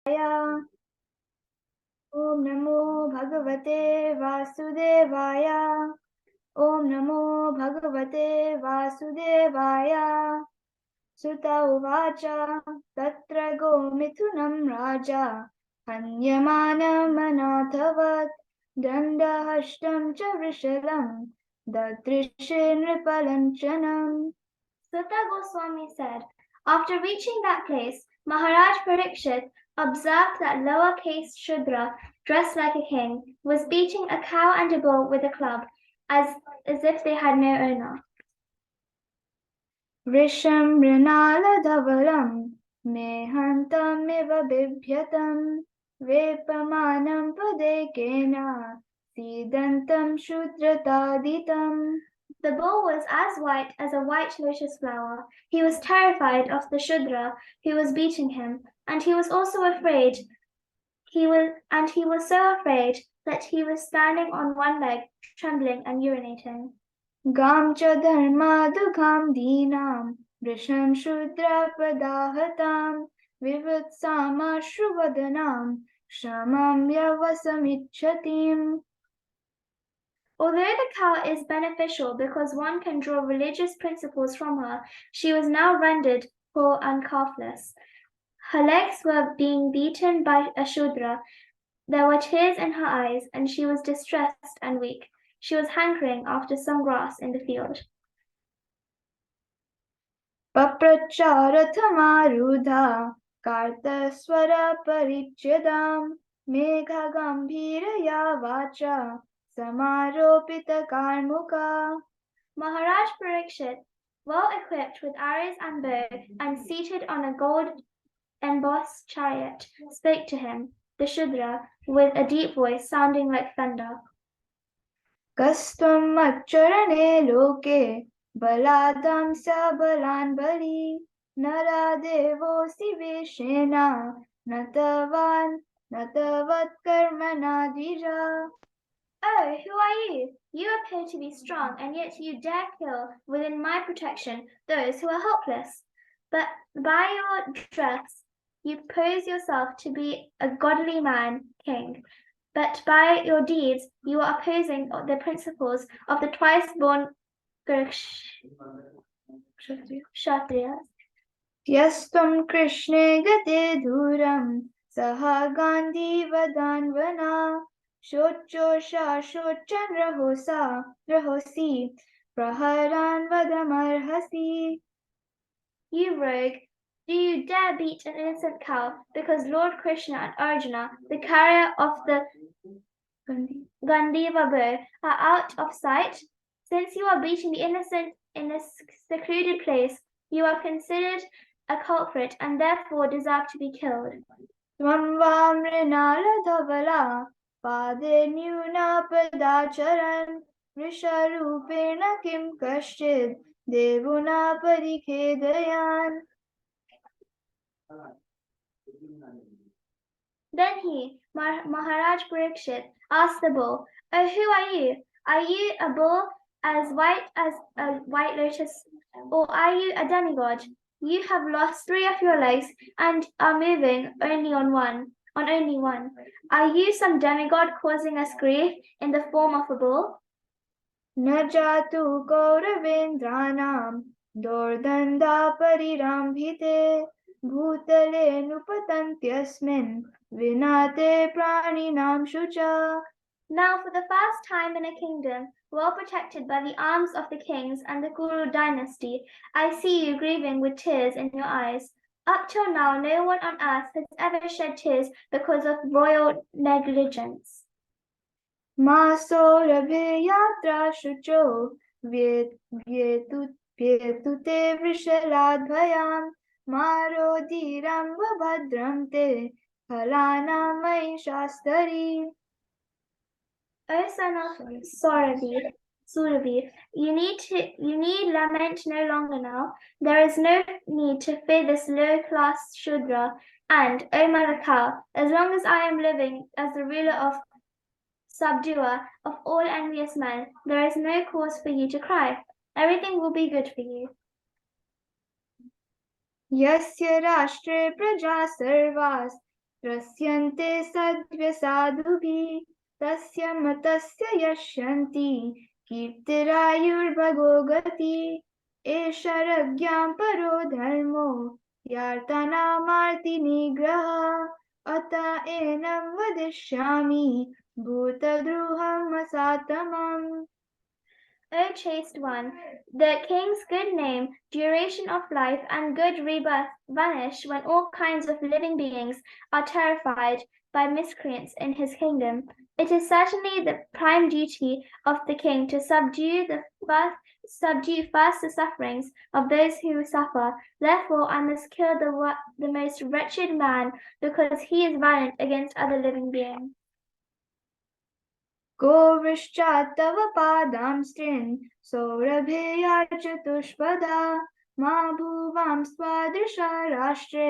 Om Namo Bhagavate Vasudevaya. Om Namo Bhagavate Vasudevaya. Sutta uvacha tatra go mithunam raja hanyamanam anathavat dandahashtam cha vrishalam dadrishe nripalanchanam. Sutta Goswami said, after reaching that place, Maharaj Parikshit observed that lower-caste Shudra, dressed like a king, was beating a cow and a bull with a club, as if they had no owner. Vrisham Mrinala Dhavalam Mehantam Iva Bibhyatam Vepamanam Padekena Sidantam Shudrataditam. The bull was as white as a white lotus flower. He was terrified of the Shudra who was beating him, and he was also afraid. He was so afraid that he was standing on one leg, trembling and urinating. Gam cha dharma dukham dhinam vrisham shudra padahatam vivutsama shruvadanam shamam yavasamichchatim. Although the cow is beneficial because one can draw religious principles from her, she was now rendered poor and calfless. Her legs were being beaten by a Shudra. There were tears in her eyes, and she was distressed and weak. She was hankering after some grass in the field. Papracharathamarudha kartaswara parichyadam megha gambhiraya vacha samaropita karmuka. Maharaj Parikshit, well equipped with arrows and bow and seated on a gold-embossed chariot, spoke to him, the Shudra, with a deep voice sounding like thunder. Kastum acharane loke baladam sa balan bali nara devo siveshena natavat karmana dvija. Oh, who are you? You appear to be strong, and yet you dare kill, within my protection, those who are helpless. But by your dress, you pose yourself to be a godly man, king. But by your deeds, you are opposing the principles of the twice-born Kshatriyas. Yastum Krishne gate dhuram saha Gandhi vadanvana shochosha shochan rahosi praharan vadamarhasi. You rogue, do you dare beat an innocent cow because Lord Krishna and Arjuna, the carrier of the Gandiva bow, are out of sight? Since you are beating the innocent in a secluded place, you are considered a culprit and therefore deserve to be killed. Tvam vamrinala dhavala pade nyuna padacharan vrisharupena kim kashchid devuna parikhedayan. Then he, Maharaj Parikshit, asked the bull, oh, who are you? Are you a bull as white as a white lotus, or are you a demigod? You have lost 3 of your legs and are moving only on only one. Are you some demigod causing us grief in the form of a bull? Najatu Kauravendranam Dordanda Parirambhite Bhutale Nupatantyasmin Vinate Praninam Shucha. Now, for the first time in a kingdom well protected by the arms of the kings and the Kuru dynasty, I see you grieving with tears in your eyes. Up till now, no one on earth has ever shed tears because of royal negligence. Maso Rabhe Yatra Shucho Vyetute Vrishalad Bhayam Maro Dhiram Vabhadram Te Halana Mai Shastari. O son of Surabhi, you need lament no longer now. There is no need to fear this low-class Shudra, and, O mother cow, as long as I am living as the ruler of subduer of all envious men, there is no cause for you to cry. Everything will be good for you. Yasya rashtre praja sarvas रस्यन्ते सद्व्यसाधुभिः तस्य मतस्य यस्यन्ति कीर्तिरायुर्भगो गतिः एष रज्ञां परो धर्मो यार्तानामार्तिनिग्रहः अत एनं वदिष्यामि भूतद्रुहमसातमम्. O chaste one, the king's good name, duration of life, and good rebirth vanish when all kinds of living beings are terrified by miscreants in his kingdom. It is certainly the prime duty of the king to subdue first the sufferings of those who suffer. Therefore, I must kill the most wretched man because he is violent against other living beings. गोविश्चात्तव पादांस्त्रिन् सौरभेया चतुष्पदा मा भुवां स्वादृशा राष्ट्रे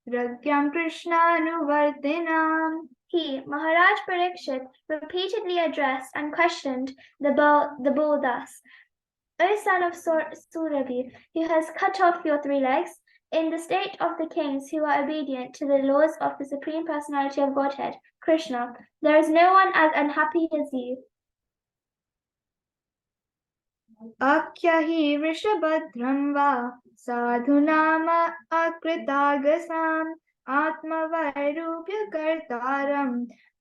रज्ञां कृष्णानुवर्तिनाम्. He, Maharaj Parikshit, repeatedly addressed and questioned the bull thus, O son of Surabhi, who has cut off your 3 legs, in the state of the kings who are obedient to the laws of the Supreme Personality of Godhead, Krishna, there is no one as unhappy as you. आख्या हि वृषभद्रं वा साधूनाम अकृतागसाम् आत्मवैरूप्यकर्तारं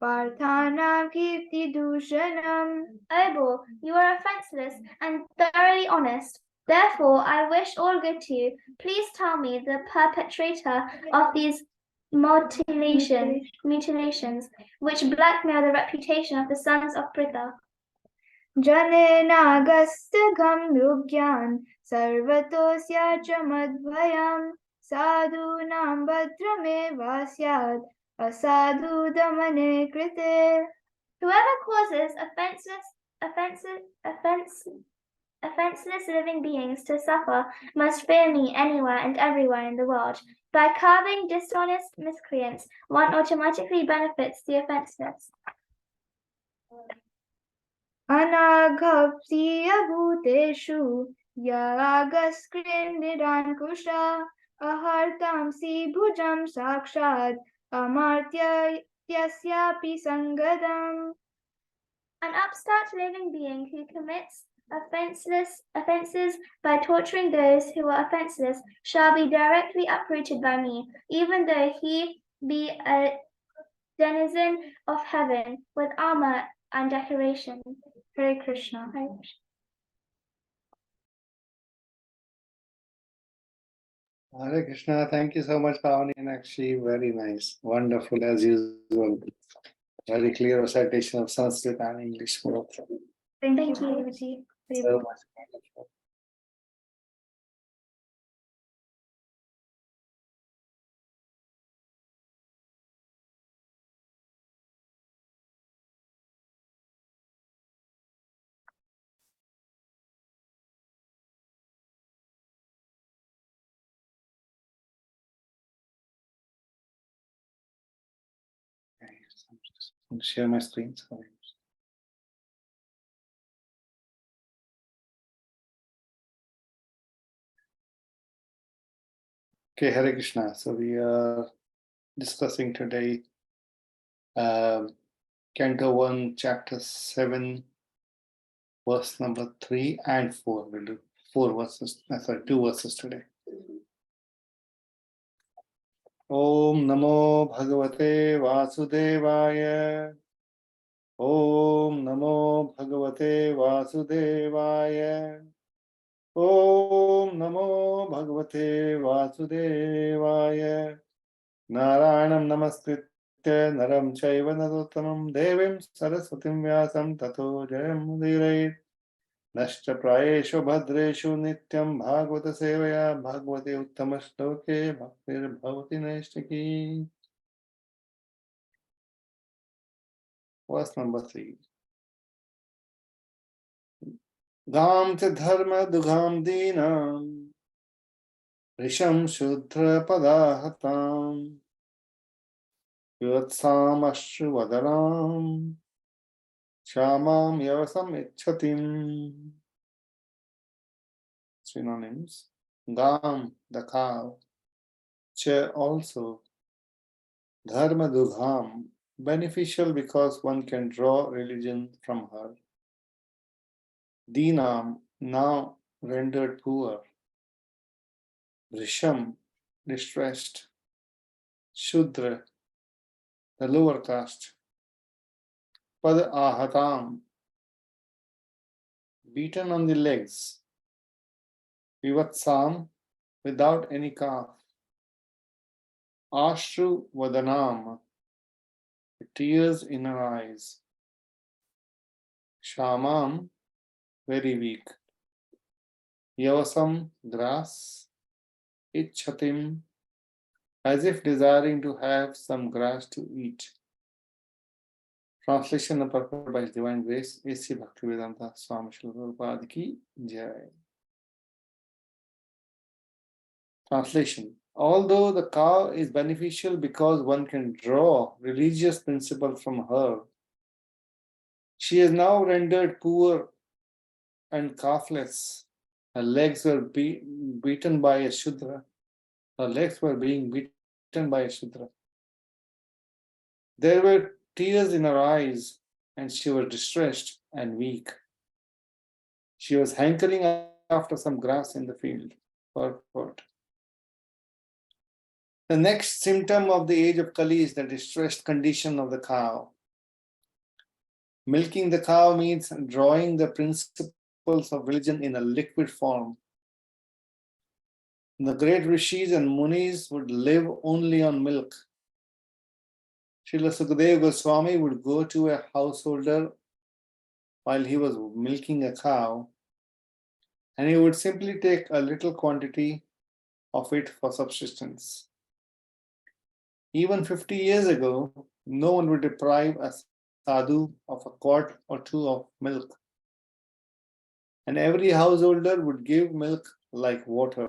पार्थानां कीर्तिदूषणम्. O bull, you are offenseless and thoroughly honest. Therefore, I wish all good to you. Please tell me the perpetrator of these mutilations which blackmail the reputation of the sons of Pritha. जनेनागस्य घं योग्यान् सर्वतोऽस्य च मद्भयम् साधूनां भद्रमेव स्यात् असाधु दमने कृते. Whoever causes offenseless living beings to suffer must fear me anywhere and everywhere in the world. By carving dishonest miscreants, one automatically benefits the offenseless. अनाघप्सिय भूतेषु यागस्कृन्निराङ्कुशा अहर्तांसि भुजं साक्षात् अमार्त्यस्यापि सङ्गदम्. An upstart living being who commits offenses by torturing those who are offenseless shall be directly uprooted by me, even though he be a denizen of heaven with armor and decoration. Hare Krishna. Hare Krishna. Hare Krishna, thank you so much, Pavani and Akshi. Very nice, wonderful as usual. Very clear recitation of Sanskrit and English both. Thank you, Guruji. So much wonderful. Okay, so I'm just going to share my screen. Sorry. Okay, Hare Krishna. So we are discussing today Canto 1, Chapter 7, verse number 3 and 4. We'll do 2 verses today. Om Namo Bhagavate Vasudevaya. Om Namo Bhagavate Vasudevaya. Om Namo Bhagavate Vasudevaya. Narayanam Namaskritya Naram Chaiva Narottamam Devim Saraswatim Vyasam Tato Jayam Udirayet. Nashcha Prayeshu Bhadreshu Nityam Bhagavata Sevaya Bhagavate Uttamastoke Bhaktir Bhavati Naishtaki. Verse number 3. Gam te dharma dugham dinam risham shudra padahatam yuvatsam ashru vadaram shamam yavasam ichhatim. Synonyms: Gam, the cow; Che, also; Dharma Dugham, beneficial because one can draw religion from her. Dinam, now rendered poor. Vrisham, distressed. Shudra, the lower caste. Pad Ahatam, beaten on the legs. Vivatsam, without any calf. Ashru Vadanam, tears in her eyes. Shamam, very weak. Yavasam, grass. Ichhatim, as if desiring to have some grass to eat. Translation and purport by His Divine Grace, A.C. Bhaktivedanta Swami Srila Prabhupada Ki Jai. Translation. Although the cow is beneficial because one can draw religious principle from her, she is now rendered poor and calfless. Her legs were beaten by a Shudra. Her legs were being beaten by a Shudra. There were tears in her eyes, and she was distressed and weak. She was hankering after some grass in the field. Purport. The next symptom of the age of Kali is the distressed condition of the cow. Milking the cow means drawing the principles of religion in a liquid form. The great rishis and munis would live only on milk. Srila Sukadeva Goswami would go to a householder while he was milking a cow, and he would simply take a little quantity of it for subsistence. Even 50 years ago, no one would deprive a sadhu of a quart or two of milk, and every householder would give milk like water.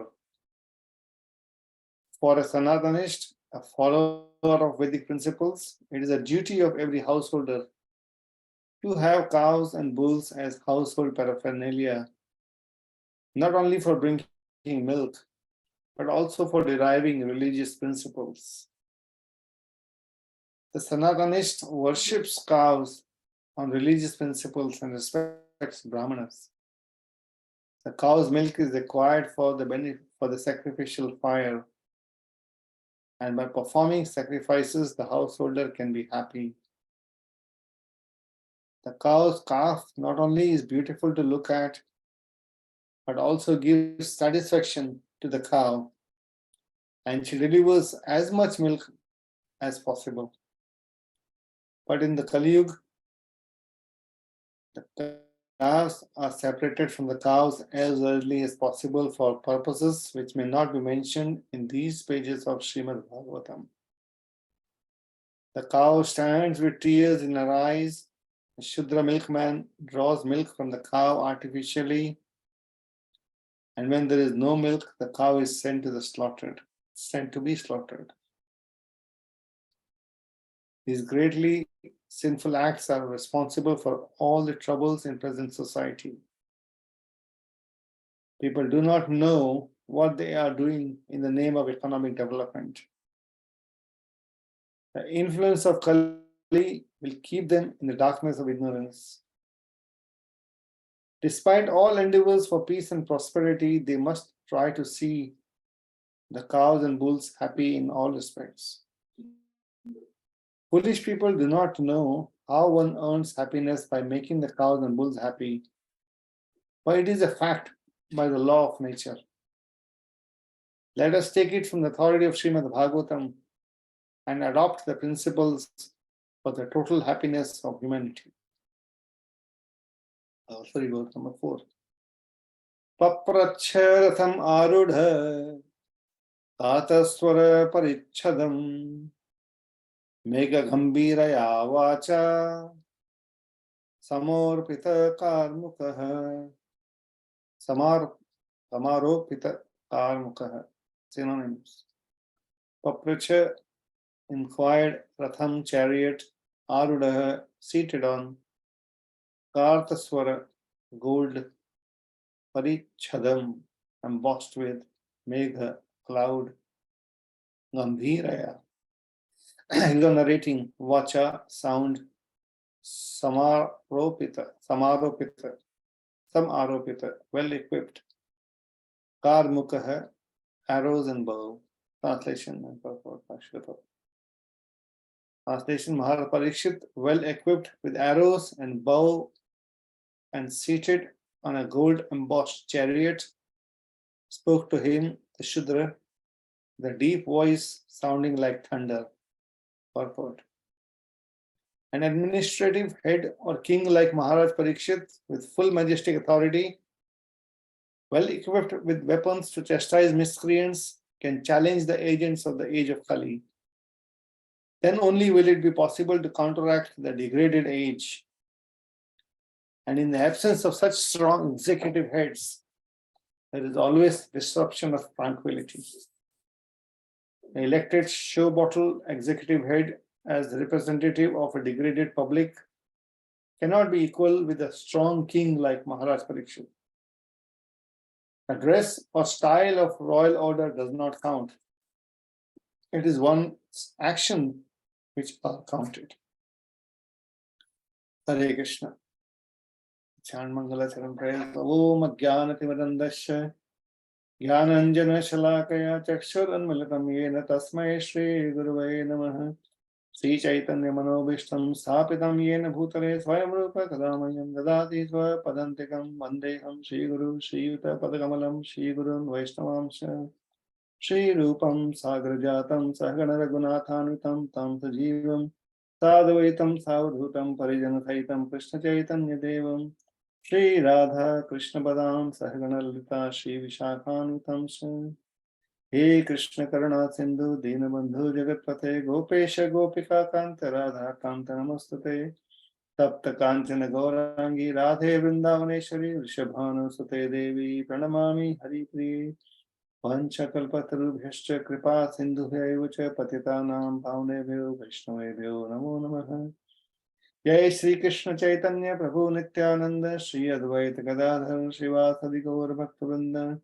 For a Sanatanist, a follower of Vedic principles, it is a duty of every householder to have cows and bulls as household paraphernalia, not only for drinking milk, but also for deriving religious principles. The Sanatanist worships cows on religious principles and respects Brahmanas. The cow's milk is required for the sacrificial fire, and by performing sacrifices, the householder can be happy. The cow's calf not only is beautiful to look at, but also gives satisfaction to the cow, and she delivers as much milk as possible. But in the Kali Yuga, the calves are separated from the cows as early as possible for purposes which may not be mentioned in these pages of Srimad Bhagavatam. The cow stands with tears in her eyes. The Shudra milkman draws milk from the cow artificially, and when there is no milk, the cow is sent to be slaughtered. These greatly sinful acts are responsible for all the troubles in present society. People do not know what they are doing in the name of economic development. The influence of Kali will keep them in the darkness of ignorance. Despite all endeavors for peace and prosperity, they must try to see the cows and bulls happy in all respects. Foolish people do not know how one earns happiness by making the cows and bulls happy, but it is a fact by the law of nature. Let us take it from the authority of Srimad Bhagavatam and adopt the principles for the total happiness of humanity. Sorry, verse number 4. Papracharatham arudha tataswara parichadam mega gambiraya vacha samorpita karmukaha samaropita karmukaha. Synonyms. Papracha, inquired, ratham, chariot, arudha, seated on, kartaswara, gold, parichadam, embossed with, megha, cloud, gambhiraya, He's narrating Vacha, sound, Samaropita, well equipped. Kar Mukha, arrows and bow. Translation and purport. Translation: Maharaj Parikshit, well equipped with arrows and bow and seated on a gold embossed chariot, spoke to him, the Shudra, the deep voice sounding like thunder. Purport: an administrative head or king like Maharaj Parikshit, with full majestic authority, well equipped with weapons to chastise miscreants, can challenge the agents of the age of Kali. Then only will it be possible to counteract the degraded age. And in the absence of such strong executive heads, there is always disruption of tranquility. The elected show bottle executive head as representative of a degraded public cannot be equal with a strong king like Maharaj Parikshit. A dress or style of royal order does not count. It is one's action which are counted. Hare Krishna. Chant Mangala Charan praise. Om Jnanatimirandasya Jnananjana Shalakaya Chakshuranmilitam Yena Tasmai Shri Guruvaya Namaha. Sri Chaitanya Manobishtam Sthapitam Yena Bhutale Swayam Rupa Kadamayam Dadati Swa Padantikam Vandeham Shri Guru Shri Yuta Padakamalam Shri Gurun Vaishnavamsha Shri Rupam Sagrajatam Sahagana Raghunathanutam Tam Sajivam Sadvaitam Savadhutam Parijana Saitam Krishna Chaitanya Devam Shri Radha Krishna Padam Sahagana Lalita Shri Vishakhanutam Shri He Krishna Karuna Sindhu Dinabandhu Jagatpate Gopesha Gopika Kanta Radha Kanta Namastate Tapta Kanchana Gaurangi Radhe Vrindavaneshwari Rishabhanu Sute Devi Pranamami Hari Priye Panchakalpatarubhyascha Kripa Sindhubhya Cha Patitanam Pavanebhyo Vaishnavebhyo Namo Namaha. Jai Shri Krishna Chaitanya Prabhu Nityananda Shri Advaita Gadadhar Srivasadi Gaur Bhaktivinoda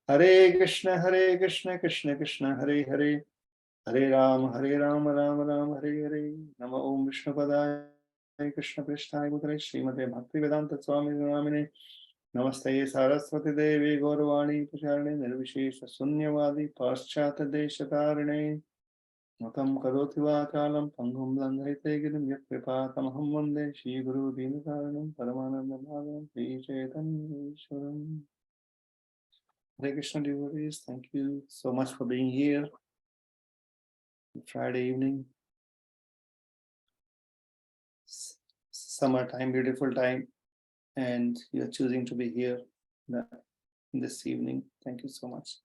Hare Krishna Krishna Krishna Hare Hare Hare Ram Ram Ram Hare Hare Nama Om Vishnu Padaya Krishna Prishthaya Bhutale Srimate Bhaktivedanta Swami Namine Namaste Saraswati Devi Gaurvani Pacharane Nirvishesha Sunyavadi Paschata Deshatarane Matam Karoti Vakalam Pangum Langhite Girim Yakripatamaham Vande Shri Guru Dinakaranam Paramananda Bhagam Shri Chaitanya Ishwaram. Hare Krishna devotees, thank you so much for being here. Friday evening, summertime, beautiful time, and you're choosing to be here this evening. Thank you so much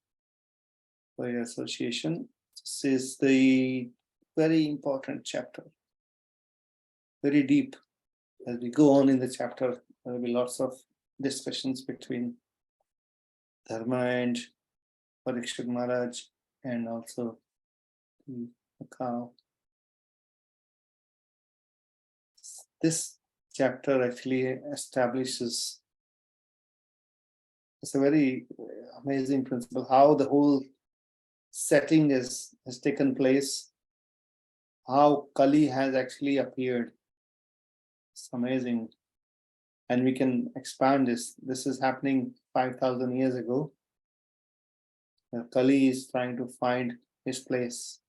for your association. This is the very important chapter, very deep. As we go on in the chapter, there will be lots of discussions between Dharma and Parikshit Maharaj, and also the cow. This chapter actually establishes, it's a very amazing principle, how the whole setting has taken place, how Kali has actually appeared. It's amazing. And we can expand this. This is happening 5,000 years ago. Kali is trying to find his place.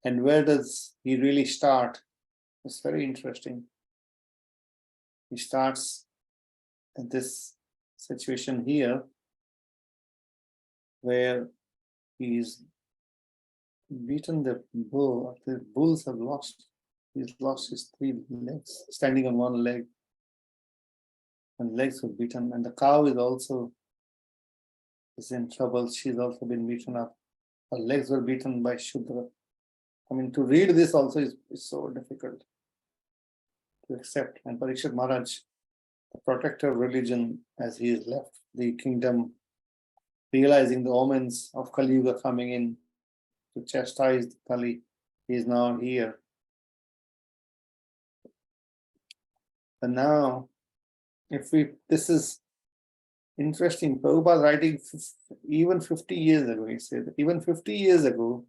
And where does he really start? It's very interesting. He starts at this situation here, where he's beaten the bull. The bulls have lost. He's lost his 3 legs, standing on 1 leg. And legs were beaten. And the cow is in trouble. She's also been beaten up. Her legs were beaten by Shudra. I mean, to read this also is so difficult to accept. And Parikshit Maharaj, the protector of religion, as he has left the kingdom, realizing the omens of Kali Yuga coming in to chastise Kali, he is now here. And now, this is interesting. Prabhupada writing even 50 years ago, he said, even 50 years ago,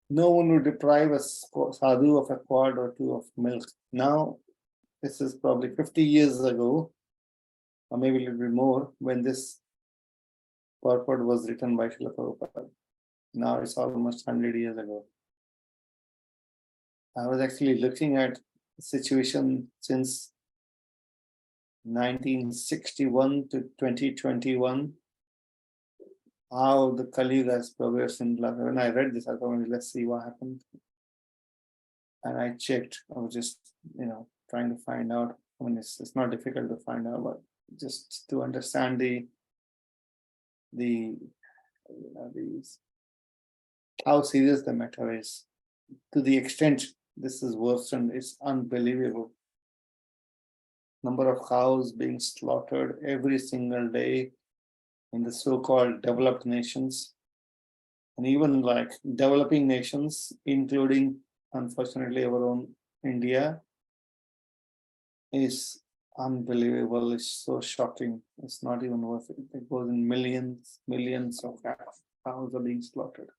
no one would deprive a sadhu of a quart or two of milk. Now, this is probably 50 years ago, or maybe a little bit more, when this purport was written by Srila Prabhupada. Now it's almost 100 years ago. I was actually looking at the situation since 1961 to 2021, how the Kali Yuga has progressed in life. When I read this, I thought, let's see what happened. And I checked. I was just, trying to find out. I mean, it's not difficult to find out, but just to understand how serious the matter is. To the extent this is worsened, it's unbelievable. Number of cows being slaughtered every single day in the so-called developed nations, and even like developing nations, including, unfortunately, our own India, is unbelievable. It's so shocking. It's not even worth it. It goes in millions of cows are being slaughtered.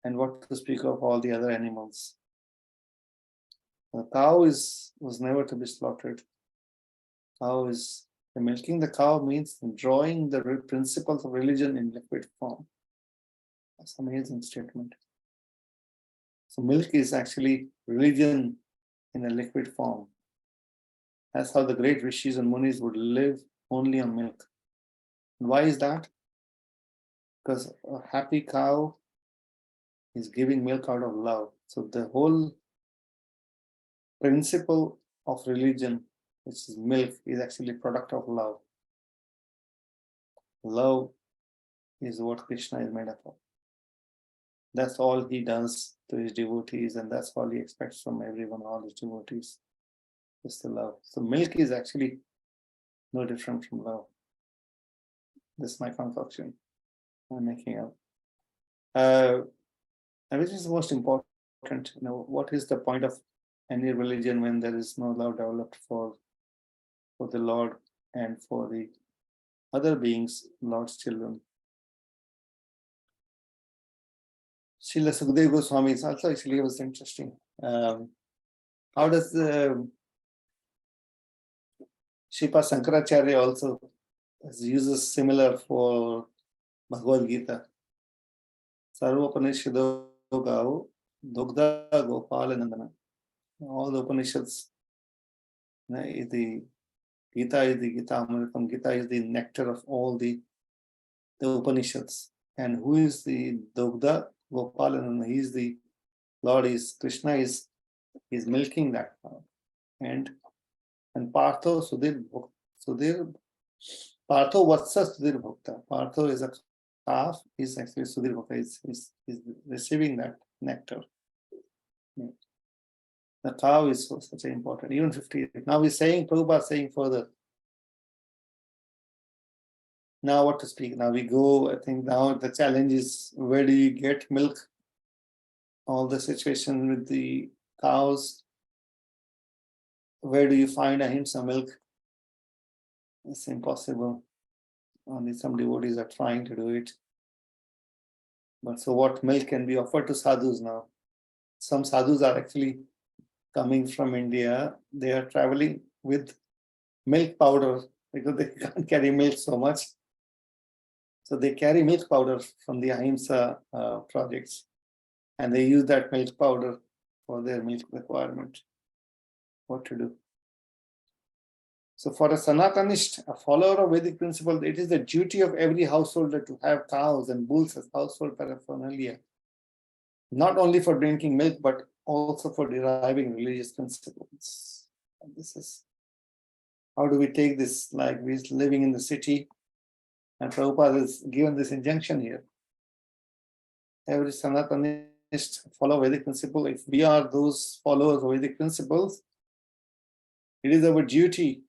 And what to speak of all the other animals. The cow was never to be slaughtered. Milking the cow means drawing the principles of religion in liquid form. That's an amazing statement. So milk is actually religion in a liquid form. That's how the great rishis and munis would live, only on milk. And why is that? Because a happy cow is giving milk out of love. So the whole principle of religion, which is milk, is actually a product of love. Love is what Krishna is made up of. That's all he does to his devotees, and that's all he expects from everyone, all his devotees, is to love. So milk is actually no different from love. This is my concoction I'm making up. And which is the most important? What is the point of any religion when there is no love developed for the Lord and for the other beings, Lord's children? Srila Sukadeva Goswami is also actually was interesting. How does the Shripa Sankaracharya also uses similar for Bhagavad Gita? Sarvopanishado Gau Dogda Gopalanandana. All the Upanishads, the Gita is the Gita Amritam. Gita is the nectar of all the Upanishads. And who is the Dogda Gopalanandana? He is the Lord, Krishna is milking that cow. And Partho Partho Vatsa Sudhir Bhakta. Partho is a calf, is actually Sudhir Bhakta, is receiving that nectar. The cow is such an important, even 50. Now he's saying, Prabhupada saying further. Now what to speak? Now we go, I think now the challenge is, where do you get milk? All the situation with the cows. Where do you find ahimsa milk? It's impossible. Only some devotees are trying to do it. But so what milk can be offered to sadhus now? Some sadhus are actually coming from India. They are traveling with milk powder because they can't carry milk so much. So they carry milk powder from the ahimsa projects, and they use that milk powder for their milk requirement. What to do? So for a Sanatanist, a follower of Vedic principle, it is the duty of every householder to have cows and bulls as household paraphernalia, not only for drinking milk, but also for deriving religious principles. And this is, how do we take this? Like we're living in the city, and Prabhupada has given this injunction here. Every Sanatanist follow Vedic principle. If we are those followers of Vedic principles, it is our duty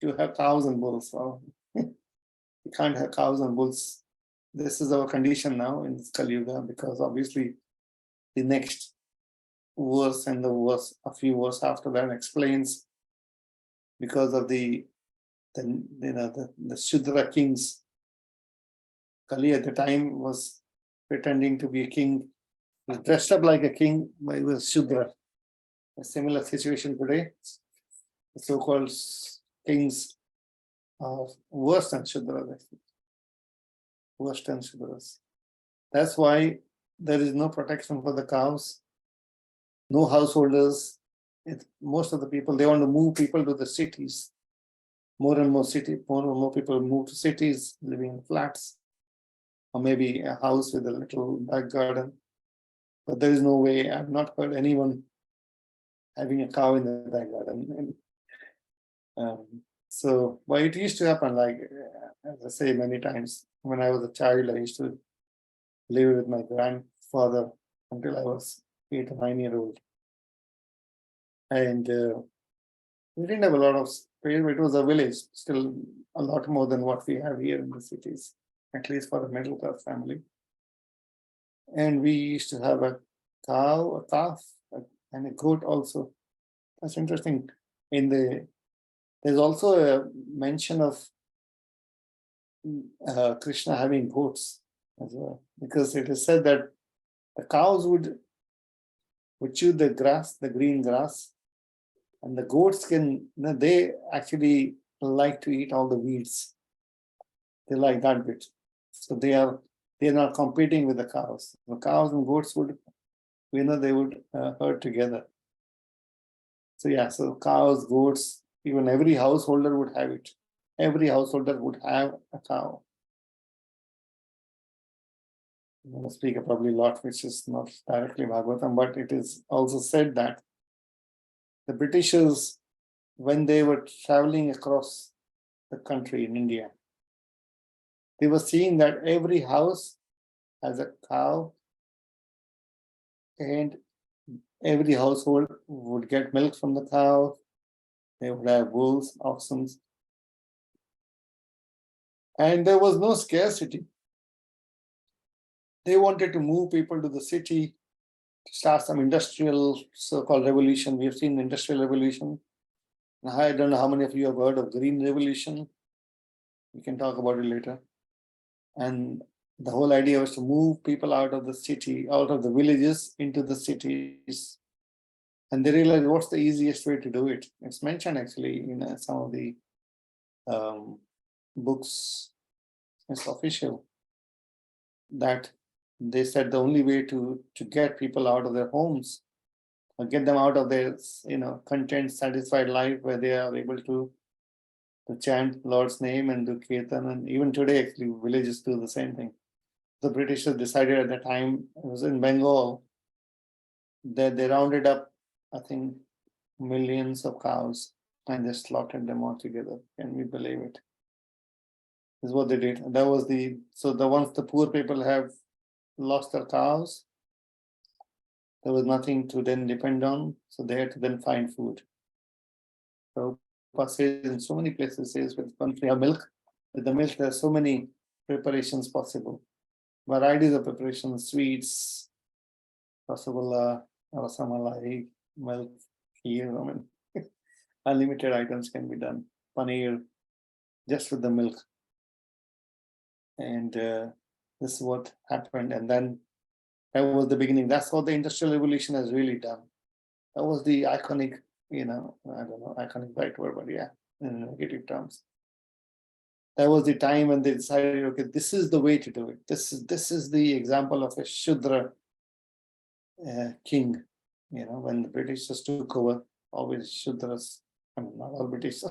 to have cows and bulls. Well, we can't have cows and bulls. This is our condition now in this Kali Yuga, because obviously the next verse and the verse, a few verses after that, explains because of the Shudra kings. Kali at the time was pretending to be a king He was dressed up like a king, but he was Shudra. A similar situation today. The so-called kings are worse than Shudras. Worse than Shudras. That's why there is no protection for the cows, no householders. Most of the people, they want to move people to the cities. More and more people move to cities, living in flats, or maybe a house with a little back garden. But there is no way, I've not heard anyone having a cow in the back garden. But it used to happen, like, as I say many times, when I was a child, I used to live with my grandfather until I was 8 or 9 years old. And we didn't have a lot of space, it was a village, still a lot more than what we have here in the cities, at least for a middle class family. And we used to have a cow, a calf, and a goat also. That's interesting. There's also a mention of Krishna having goats as well, because it is said that the cows would chew the grass, the green grass, and the goats they actually like to eat all the weeds. They like that bit. So they're not competing with the cows. The cows and goats would, they would herd together. So yeah, so cows, goats, even every householder would have it. Every householder would have a cow. I'm going to speak probably a lot, which is not directly Bhagavatam, but it is also said that the Britishers, when they were traveling across the country in India, they were seeing that every house has a cow, and every household would get milk from the cow. They would have bulls, oxen, and there was no scarcity. They wanted to move people to the city, to start some industrial so-called revolution. We have seen the industrial revolution. I don't know how many of you have heard of Green Revolution. We can talk about it later. And the whole idea was to move people out of the city, out of the villages into the cities. And they realized, what's the easiest way to do it? It's mentioned actually in some of the books. It's official that they said the only way to get people out of their homes, or get them out of their content satisfied life where they are able to chant Lord's name and do kirtan, and even today actually villages do the same thing. The Britishers decided at the time, it was in Bengal, that they rounded up, I think, millions of cows and they slaughtered them all together. Can we believe it? This is what they did. That was once the poor people have lost their cows, there was nothing to then depend on, so they had to then find food. So says in so many places, says once we have milk, with the milk there are so many preparations possible, varieties of preparations, sweets, rasgulla, rasamalai, milk, kheer, unlimited items can be done, paneer, just with the milk. And this is what happened. And then that was the beginning. That's what the Industrial Revolution has really done. That was the iconic, I don't know, iconic right word, but yeah, in negative terms. That was the time when they decided, okay, this is the way to do it. This is the example of a Shudra king. When the British just took over, always Shudras, not all British,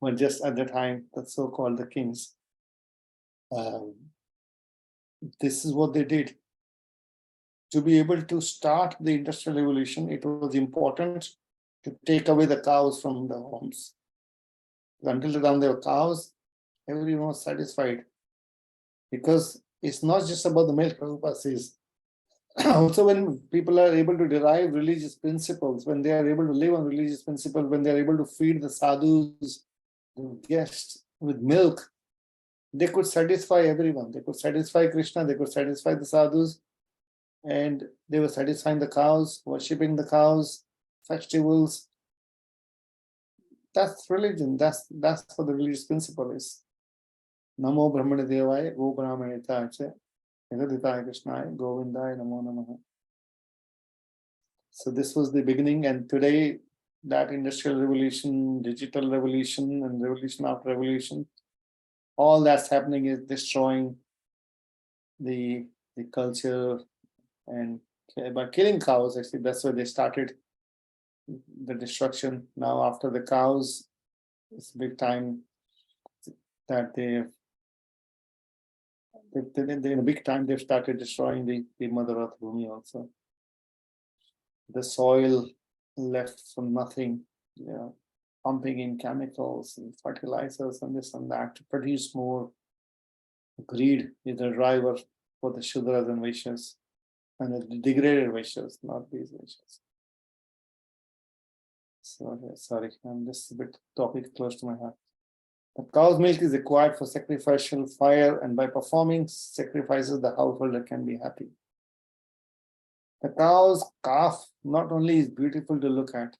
but just at the time, the so-called the kings. This is what they did. To be able to start the Industrial Revolution, it was important to take away the cows from the homes. Until the time there were cows, everyone was satisfied. Because it's not just about the milk, Prabhupada says. Also, when people are able to derive religious principles, when they are able to live on religious principles, when they are able to feed the sadhus, the guests with milk, they could satisfy everyone. They could satisfy Krishna, they could satisfy the sadhus, and they were satisfying the cows, worshipping the cows, festivals. That's religion. That's what the religious principle is. Namo Brahmana Devaya, Go Brahmanita Nidaditaya Krishnaya, Govindaya Namo Namaha. So this was the beginning, and today that industrial revolution, digital revolution, and revolution after revolution, all that's happening is destroying the culture, and by killing cows, actually that's where they started the destruction. Now after the cows, it's big time that in a big time they've started destroying the Mother Earth Bhumi also. The soil left from nothing, pumping in chemicals and fertilizers and this and that to produce more. Greed is the driver for the Shudras and Vaishyas, and the degraded Vaishyas, not these Vaishyas. Sorry, I'm just a bit topic close to my heart. The cow's milk is required for sacrificial fire, and by performing sacrifices, the householder can be happy. The cow's calf not only is beautiful to look at,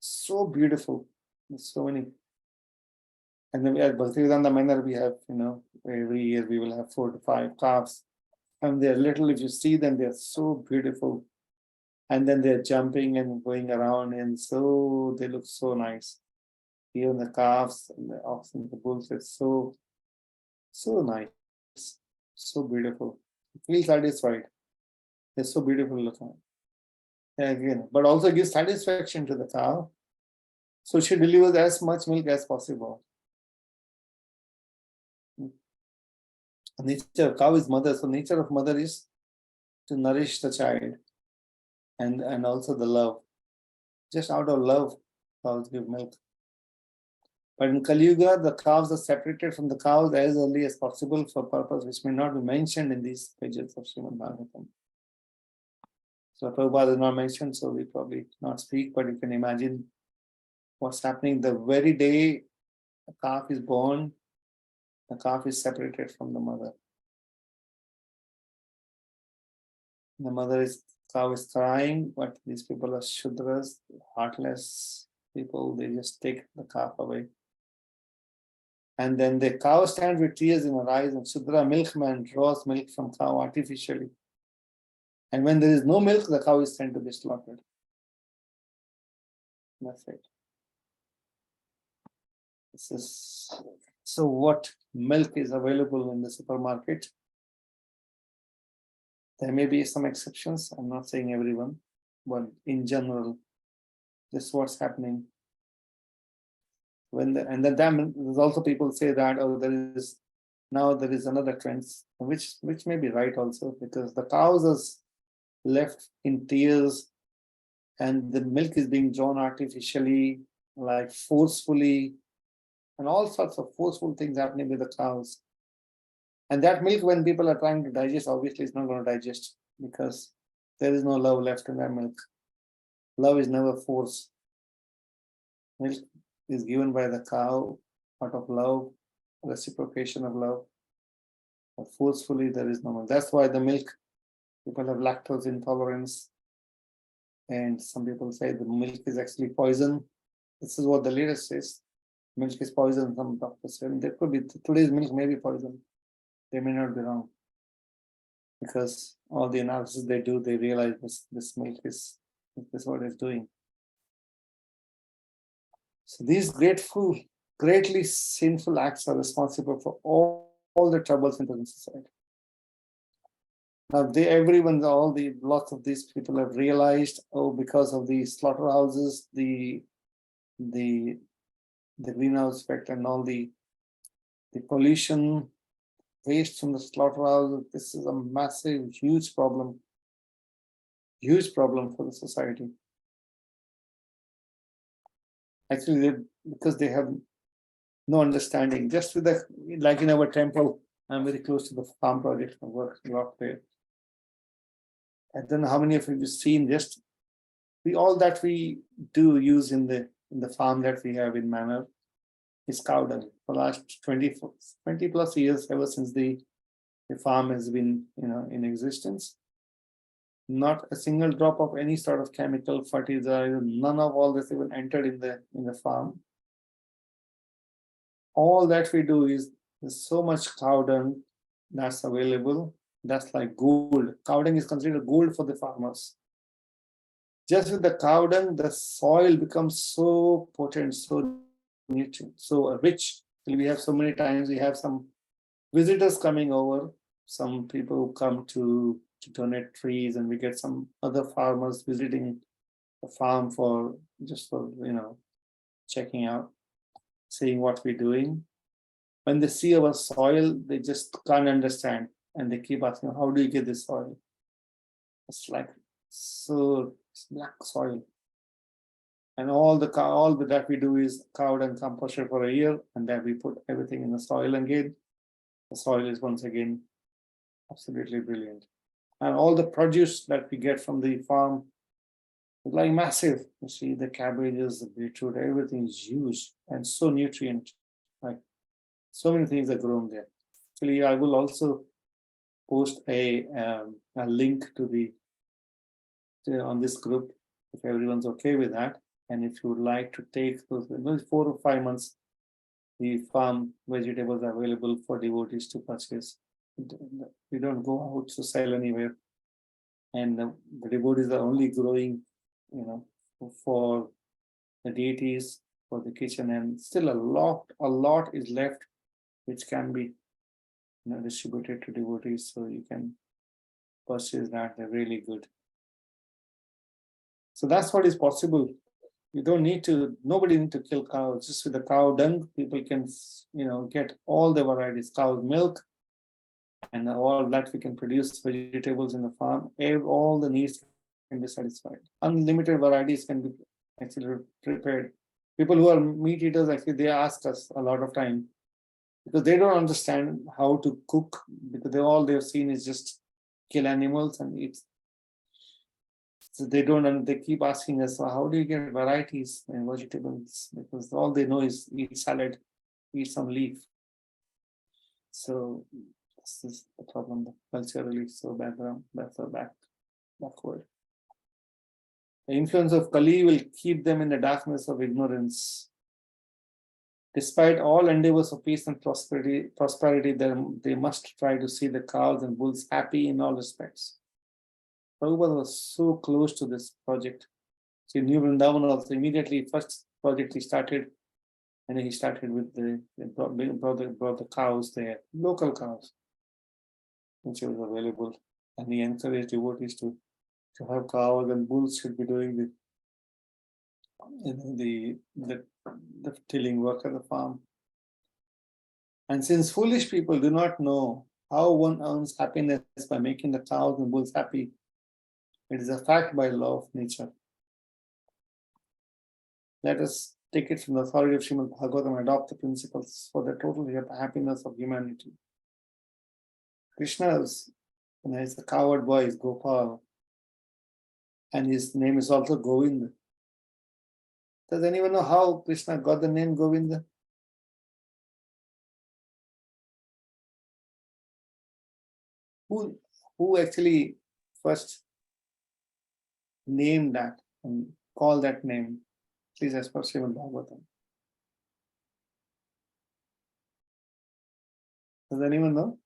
so beautiful. There's so many. And then at Bhaktivedanta Manor, we have, every year we will have 4 to 5 calves. And they're little, if you see them, they're so beautiful. And then they're jumping and going around, and so they look so nice. Even the calves and the oxen, the bulls, it's so nice, so beautiful. Feel satisfied. They're so beautiful looking. And again, but also gives satisfaction to the cow. So she delivers as much milk as possible. Nature of cow is mother, so nature of mother is to nourish the child, and also the love. Just out of love, cows give milk. But in Kali Yuga, the calves are separated from the cows as early as possible for purpose which may not be mentioned in these pages of Srimad Bhagavatam. So Prabhupada is not mentioned, so we probably not speak, but you can imagine what's happening the very day a calf is born. The calf is separated from the mother. The cow is crying, but these people are Shudras, heartless people. They just take the calf away. And then the cow stands with tears in her eyes, and Shudra milkman draws milk from cow artificially. And when there is no milk, the cow is sent to be slaughtered. That's it. So what milk is available in the supermarket? There may be some exceptions. I'm not saying everyone, but in general, this is what's happening. There's also people say that there is another trend, which may be right also, because the cows are left in tears, and the milk is being drawn artificially, like forcefully, and all sorts of forceful things happening with the cows. And that milk, when people are trying to digest, obviously it's not going to digest, because there is no love left in that milk. Love is never forced. Milk is given by the cow out of love, reciprocation of love. But forcefully, there is no milk. That's why the milk, people have lactose intolerance. And some people say the milk is actually poison. This is what the latest says. Milk is poison, some doctors say. There could be, today's milk may be poison. They may not be wrong. Because all the analysis they do, they realize this milk is what it's doing. So these greatly sinful acts are responsible for all the troubles in the society. Now lots of these people have realized, because of the slaughterhouses, the greenhouse effect, and all the pollution, waste from the slaughterhouse, this is a massive, huge problem for the society. Actually, because they have no understanding. Just with like in our temple, I'm very close to the farm project. I work a lot there. I don't know how many of you have seen, just all that we do use in the farm that we have in Manor is cow dung. For the last 20 plus years, ever since the farm has been in existence, not a single drop of any sort of chemical fertilizer, none of all this even entered in the farm. All that we do is there's so much cow dung that's available. That's like gold. Cow dung is considered gold for the farmers. Just with the cow dung, the soil becomes so potent, so nutrient, so rich. We have so many times, we have some visitors coming over, some people who come to donate trees, and we get some other farmers visiting the farm for just for checking out, seeing what we're doing. When they see our soil, they just can't understand, and they keep asking, "How do you get this soil?" It's like it's black soil, and all that we do is cow and compost for a year, and then we put everything in the soil again. The soil is once again absolutely brilliant, and all the produce that we get from the farm is like massive. You see the cabbages, the beetroot, everything is huge and so nutrient. Like so many things are grown there. Actually, I will also post a link on this group if everyone's okay with that. And if you would like to take those 4 or 5 months, the farm vegetables are available for devotees to purchase. We don't go out to sell anywhere, and the devotees are only growing, for the deities, for the kitchen, and still a lot is left which can be distributed to devotees, so you can purchase that. They're really good. So that's what is possible. You don't need to, nobody need to kill cows. Just with the cow dung, people can, get all the varieties, cow's milk, and all that we can produce vegetables in the farm. All the needs can be satisfied. Unlimited varieties can be actually prepared. People who are meat eaters, actually, they ask us a lot of time because they don't understand how to cook, because all they've seen is just kill animals and eat. So they keep asking us, so how do you get varieties in vegetables? Because all they know is eat salad, eat some leaf. So this is the problem, culturally so backward. The influence of Kali will keep them in the darkness of ignorance. Despite all endeavors of peace and prosperity, they must try to see the cows and bulls happy in all respects. Prabhupada was so close to this project. See, New Vrindavan also immediately first project he started, and he started with brought the cows there, local cows, which was available, and he encouraged devotees to have cows, and bulls should be doing the tilling work at the farm. And since foolish people do not know how one earns happiness by making the cows and bulls happy, it is a fact by law of nature. Let us take it from the authority of Srimad Bhagavatam and adopt the principles for the total happiness of humanity. Krishna is the coward boy, is Gopal, and his name is also Govinda. Does anyone know how Krishna got the name Govinda? Who actually first named that and called that name? Please, as per Srimad Bhagavatam. Does anyone know?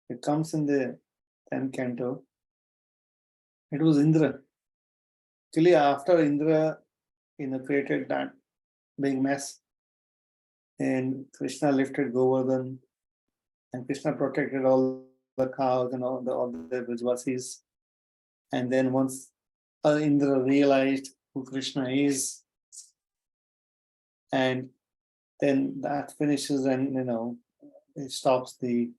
It comes in the 10th canto. It was Indra. Actually, after Indra, created that big mess, and Krishna lifted Govardhan, and Krishna protected all the cows and all the Brajvasis. And then once Indra realized who Krishna is, and then that finishes, and it stops the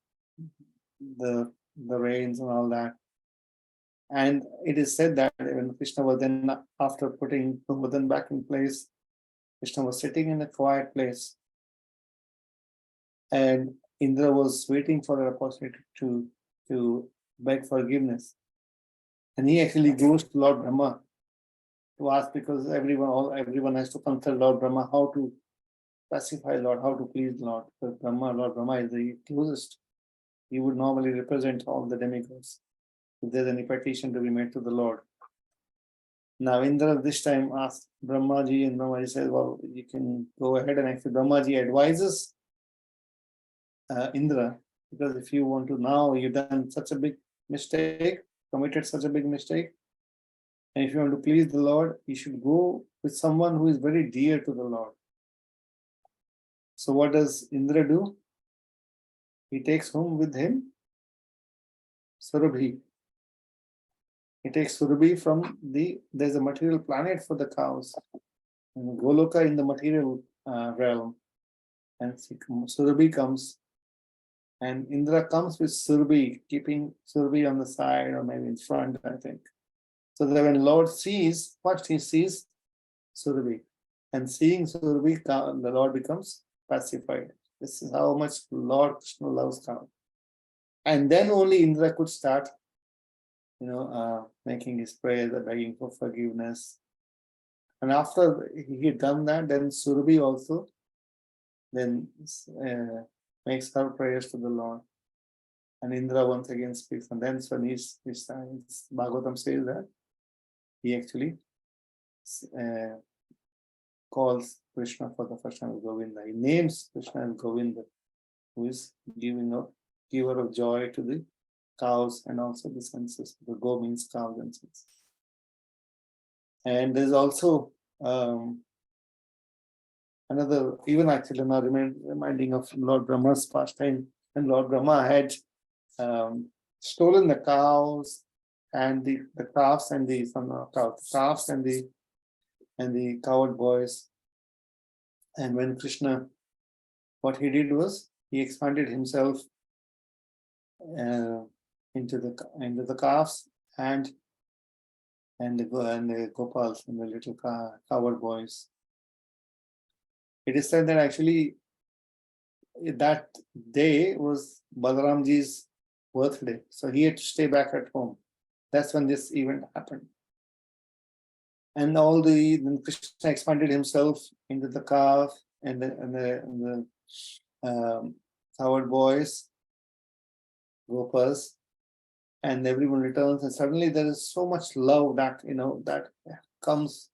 rains and all that. And it is said that when Krishna was then, after putting Govardhan back in place, Krishna was sitting in a quiet place, and Indra was waiting for an opportunity to beg forgiveness. And he actually goes to Lord Brahma to ask, because everyone has to consult Lord Brahma how to pacify Lord, how to please Lord. Because Lord Brahma is the closest. He would normally represent all the demigods if there's any petition to be made to the Lord. Now Indra this time asked Brahmaji, and Brahmaji says, well, you can go ahead. And actually Brahmaji advises Indra, because if you want to, now you've done such a big mistake, committed such a big mistake. And if you want to please the Lord, you should go with someone who is very dear to the Lord. So what does Indra do? He takes home with him Surabhi. He takes Surabhi from there's a material planet for the cows. And Goloka in the material realm. And Surabhi comes, and Indra comes with Surabhi, keeping Surabhi on the side or maybe in front, I think. So that when Lord sees, first he sees Surabhi. And seeing Surabhi, the Lord becomes pacified. This is how much Lord Krishna loves cow. And then only Indra could start, making his prayers, begging for forgiveness. And after he had done that, then Surabhi also then makes her prayers to the Lord. And Indra once again speaks. And then when Bhagavatam says that he actually calls Krishna for the first time as Govinda. He names Krishna as Govinda, who is giver of joy to the cows and also the senses. The go means cows and senses. And there's also another, even actually now reminding of Lord Brahma's pastime. And Lord Brahma had stolen the cows and the calves and the calves and the coward boys. And when Krishna, what he did was he expanded himself into the calves and the Gopals and the little coward boys. It is said that actually that day was Balaramji's birthday, so he had to stay back at home. That's when this event happened. And then Krishna expanded himself into the calf and the coward boys, Gopas, and everyone returns, and suddenly there is so much love that that comes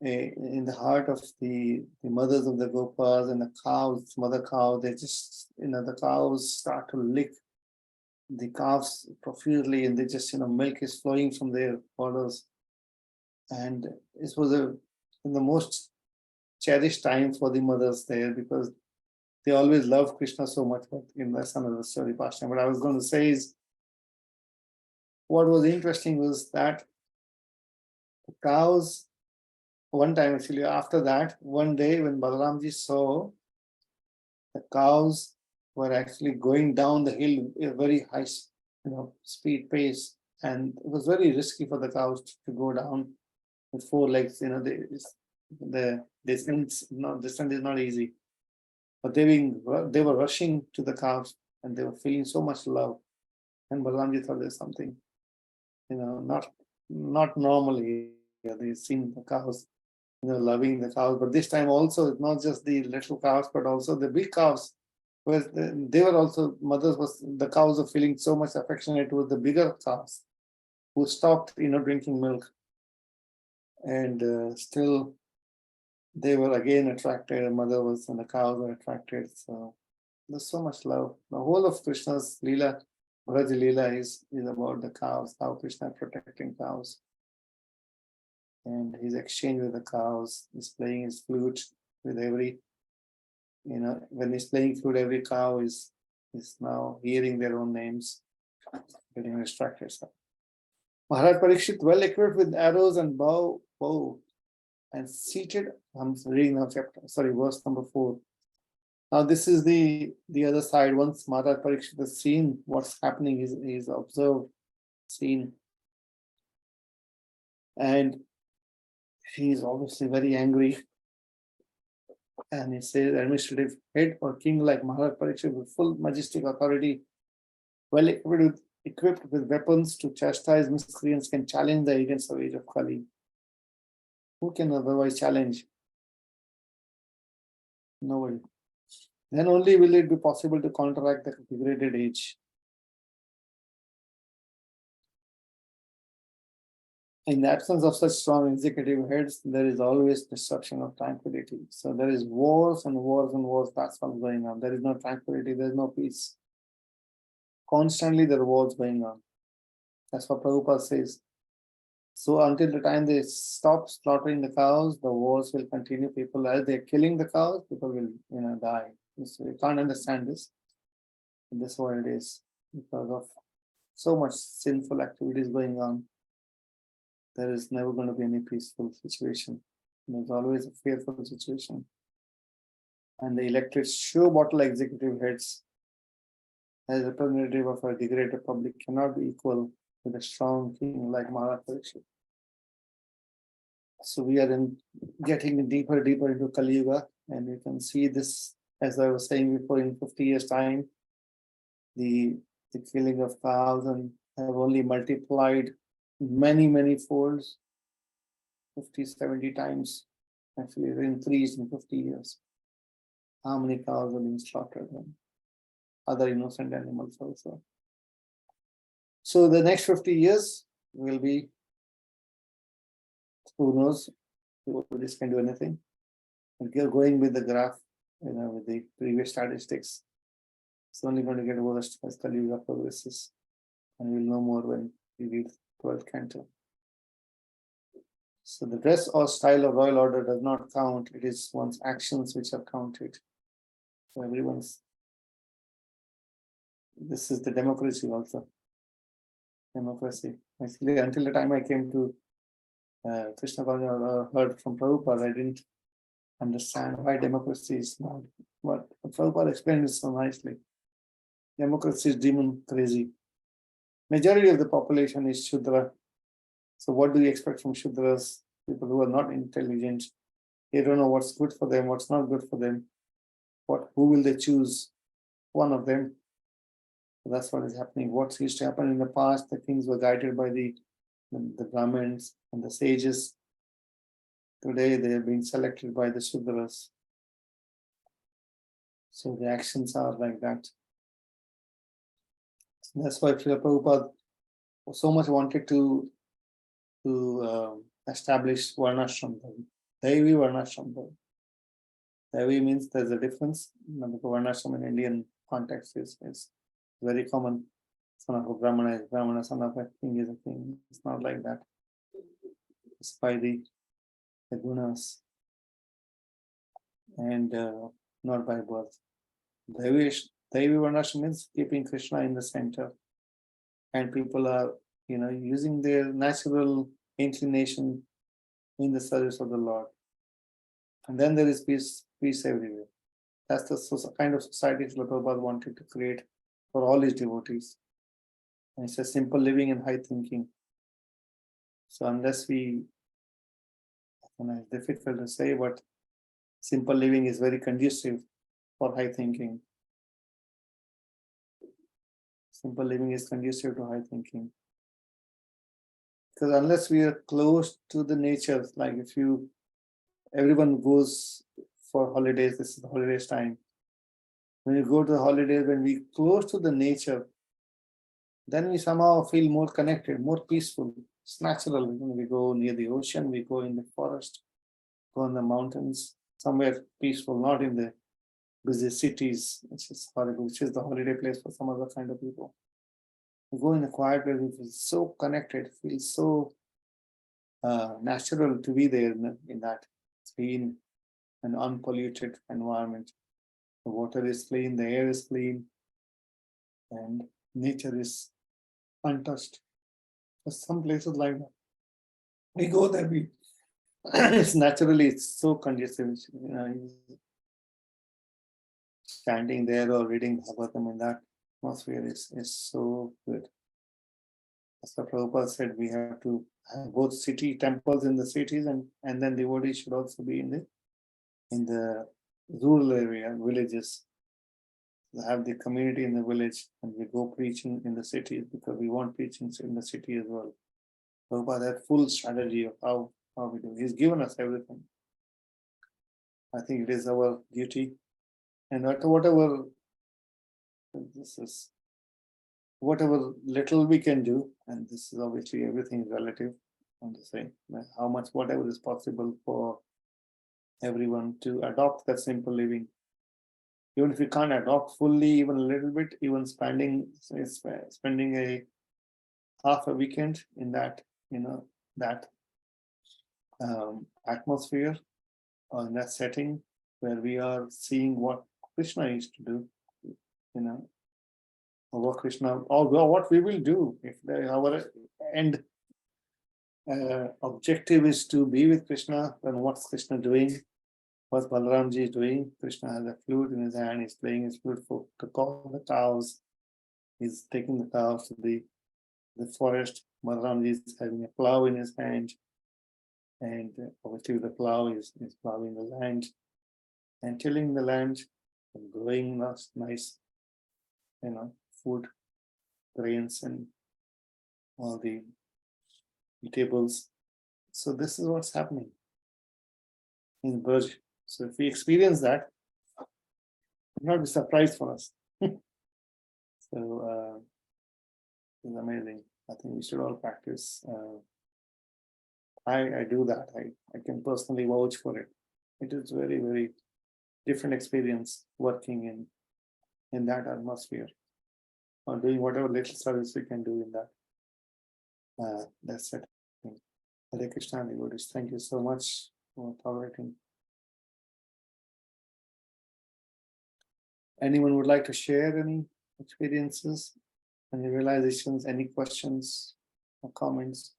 in the heart of the mothers of the Gopas and the cows, mother cow. They just the cows start to lick the calves profusely, and they just milk is flowing from their borders. And this was the most cherished time for the mothers there, because they always loved Krishna so much. But that's another story past time. What I was going to say is, what was interesting was that the cows, one time actually, after that, one day when Balaramji saw the cows were actually going down the hill at a very high speed pace, and it was very risky for the cows to go down with four legs. The descent is not easy. But they were rushing to the calves, and they were feeling so much love. And Balaramji thought there's something, not normally. They've seen the cows, loving the cows. But this time also, it's not just the little cows, but also the big cows. They were also, the cows were feeling so much affectionate with the bigger cows who stopped, drinking milk. And still, they were again attracted. The mother was, and the cows were attracted. So there's so much love. The whole of Krishna's Leela, Braj Leela is about the cows, how Krishna protecting cows. And his exchange with the cows, he's playing his flute with every, when he's playing flute, every cow is now hearing their own names, getting distracted. So Maharaj Parikshit, well equipped with arrows and bow, and seated. I'm reading now verse number 4. Now this is the other side. Once Maharaj Parikshit has seen what's happening, he's observed, seen, and he's obviously very angry. And he says, administrative head or king like Maharaj Parikshit with full majestic authority, well equipped with weapons to chastise miscreants, can challenge the agents of age of Kali. Who can otherwise challenge? Nobody. Then only will it be possible to counteract the degraded age. In the absence of such strong executive heads, there is always destruction of tranquility. So there is wars and wars and wars. That's what's going on. There is no tranquility. There is no peace. Constantly there are wars going on. That's what Prabhupada says. So until the time they stop slaughtering the cows, the wars will continue. People, as they're killing the cows, people will, die. So you can't understand this. In this world is because of so much sinful activities going on. There is never going to be any peaceful situation. There's always a fearful situation. And the elected show bottle executive heads as representative of a degraded public cannot be equal with a strong king like Maharaj Parikshit. So we are getting deeper into Kali Yuga, and you can see this, as I was saying before, in 50 years' time, the killing of cows and have only multiplied many folds, 50, 70 times. Actually, increased in 50 years. How many cows are being slaughtered and other innocent animals also. So the next 50 years will be, who knows, this can do anything. And going with the graph, with the previous statistics, it's only going to get worse as Kali Yuga progresses. And we'll know more when we read 12th canto. So the dress or style of royal order does not count. It is one's actions which are counted. So this is the democracy also. Democracy. Actually, until the time I came to Krishna or heard from Prabhupada, I didn't understand why democracy is not. But Prabhupada explained it so nicely. Democracy is demon crazy. Majority of the population is Shudra. So what do you expect from Shudras? People who are not intelligent. They don't know what's good for them, what's not good for them. Who will they choose? One of them. So that's what is happening. What used to happen in the past, the kings were guided by the Brahmins and the sages. Today they are being selected by the Shudras. So the actions are like that. That's why Srila Prabhupada so much wanted to establish Varnashram, Devi Varnashram. Devi means there's a difference. Varnashram in Indian context is very common. Son of a Brahmana is Brahmana, son of a king is a king. It's not like that. It's by the gunas and not by birth. Devi Varnashram means keeping Krishna in the center. And people are, using their natural inclination in the service of the Lord. And then there is peace everywhere. That's the kind of society Srila Prabhupada wanted to create for all his devotees. And it's a simple living and high thinking. So unless it's difficult to say, but simple living is very conducive for high thinking. Simple living is conducive to high thinking. Because unless we are close to the nature, like everyone goes for holidays, this is the holidays time. When you go to the holidays, when we close to the nature, then we somehow feel more connected, more peaceful. It's natural. When we go near the ocean, we go in the forest, go in the mountains, somewhere peaceful, not in the busy cities, which is horrible, which is the holiday place for some other kind of people. We go in a quiet place, we feel so connected, feel so natural to be there in that clean and unpolluted environment. The water is clean, the air is clean, and nature is untouched. There's some places like that. We go there, it's so conducive. Standing there or reading Bhagavatam in that atmosphere is so good. As the Prabhupada said, we have to have both city temples in the cities, and then devotees should also be in the rural area, villages. We have the community in the village, and we go preaching in the cities because we want preaching in the city as well. Prabhupada had full strategy of how we do. He's given us everything. I think it is our duty, and whatever little we can do, and this is obviously everything is relative. I'm just saying how much, whatever is possible for everyone to adopt that simple living. even if you can't adopt fully, even a little bit, even spending a half a weekend in that, that atmosphere or in that setting where we are seeing what Krishna used to do, or what Krishna, or what we will do if our end objective is to be with Krishna. Then what's Krishna doing? What Balaramji is doing? Krishna has a flute in his hand. He's playing his flute to call the cows. He's taking the cows to the forest. Balaramji is having a plow in his hand, and obviously the plow is plowing the land and tilling the land and growing nice, food, grains, and all the eatables. So this is what's happening in Braj. So if we experience that, it will not be surprised for us. So it's amazing. I think we should all practice. I do that. I can personally vouch for it. It is very, very different experience working in that atmosphere, or doing whatever little service we can do in that. That's it. Hare Krishna, devotees. Thank you so much for tolerating. Anyone would like to share any experiences, any realizations, any questions or comments?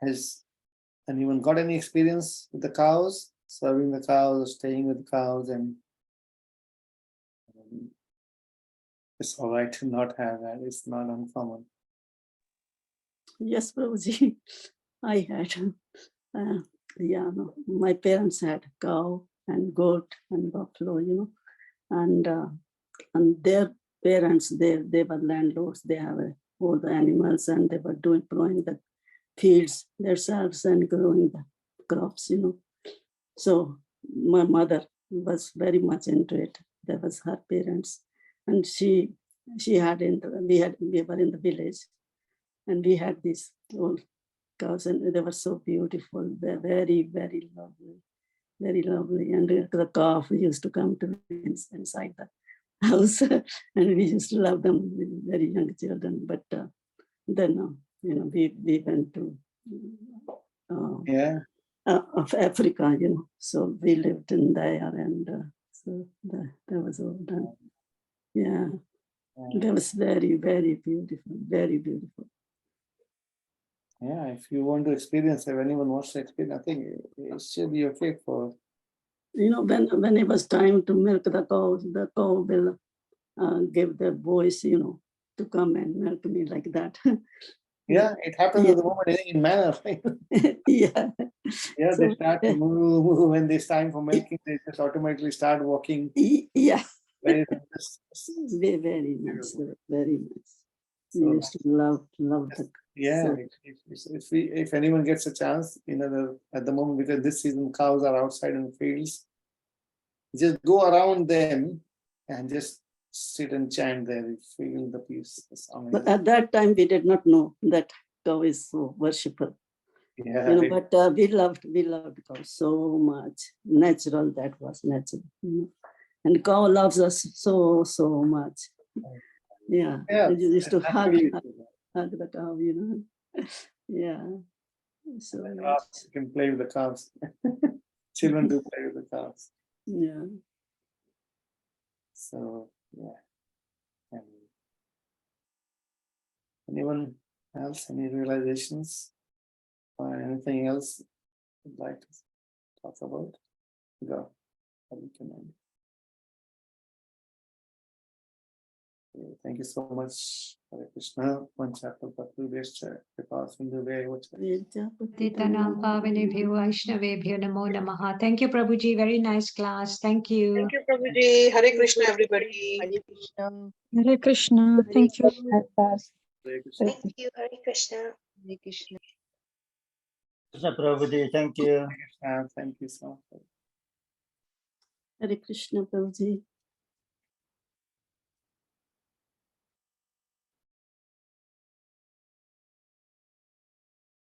Has anyone got any experience with the cows, serving the cows, staying with the cows, and it's all right to not have that. It's not uncommon. Yes, Prabhuji, I had. My parents had cow and goat and buffalo, and their parents, they were landlords. They have all the animals, and they were plowing the fields themselves and growing the crops, So my mother was very much into it. That was her parents, and she had we were in the village, and we had these old cows, and they were so beautiful. They're very, very lovely, very lovely. And the calf used to come to inside the house, and we used to love them, very young children. But then, we went to of Africa, So we lived in there, and so that was all done. Yeah, that was very, very beautiful, very beautiful. Yeah, if you want to experience, if anyone wants to experience, I think it should be okay for. When it was time to milk the cow will give their boys, to come and milk me like that. Yeah, it happens at the moment in manner. Right? Yeah. Yeah, so, they start to move when it's time for milking. They just automatically start walking. Yeah. Very nice, very nice. So we used to love the. Yeah, if anyone gets a chance, at the moment, because this season cows are outside in the fields, just go around them and just sit and chant there. You feel the peace. But at that time, we did not know that cow is so worshipful. Yeah, but we loved cow so much. Natural, that was natural. And cow loves us so much. Yeah, we used to hug the cow, Yeah. So you can play with the cows. Children do play with the cows. Yeah. So yeah. And anyone else? Any realizations or anything else you'd like to talk about? Go. Thank you so much, Hare Krishna. One chapter, but previous because in the way which Titanam Pavanebhyo Vaishnavebhyo Namo Namaha. Thank you, Prabhuji. Very nice class. Thank you. Thank you, Prabhuji. Hare Krishna, everybody. Hare Krishna. Hare Krishna. Thank you. Hare Krishna. Thank you, Hare Krishna. Hare Krishna. Krishna Prabhuji, thank you. Thank you so much. Hare Krishna, Prabhuji.